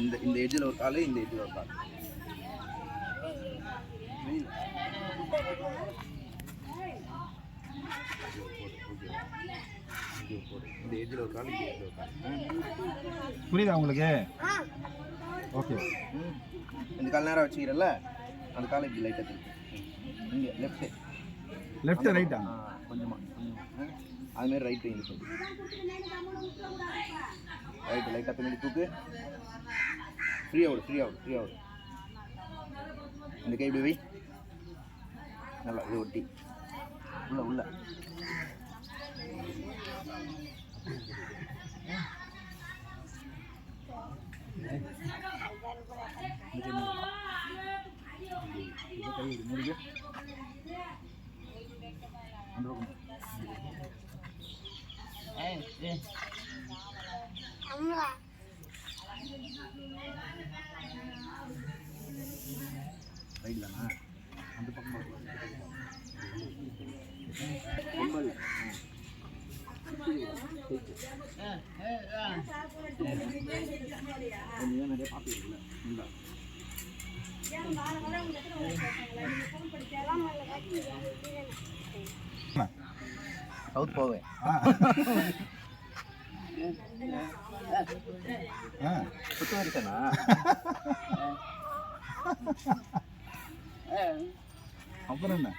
இந்த எட்ஜில் ஒரு கால், இந்த எட்ஜில் ஒரு கால். இந்த எட்ஜில் ஒரு கால், இந்த எட்ஜில் ஒரு கால். புரியுதா உங்களுக்கு? ஓகே. இந்த கால் நேரம் வச்சுக்கிறல்ல, அந்த காலை இப்படி லைட்டாக திருப்பி இங்கே லெஃப்ட் லெஃப்ட் ரைட்டா? கொஞ்சமாக அதுமாரி ரைட்டு இந்த சைடு ரைட்டு லைட்டாக பின்னாடி தூக்கு. ஃப்ரீயாக விடு. இந்த கை இப்படி வை. நல்லா இது ஒட்டி உள்ள ரைட் தானா? அந்த பக்கம் ரொம்ப இல்லை. நிறைய பார்த்துருக்குல்ல இல்லை சவுத் போவேன். சுத்த வரிசனா அப்புறம் என்ன?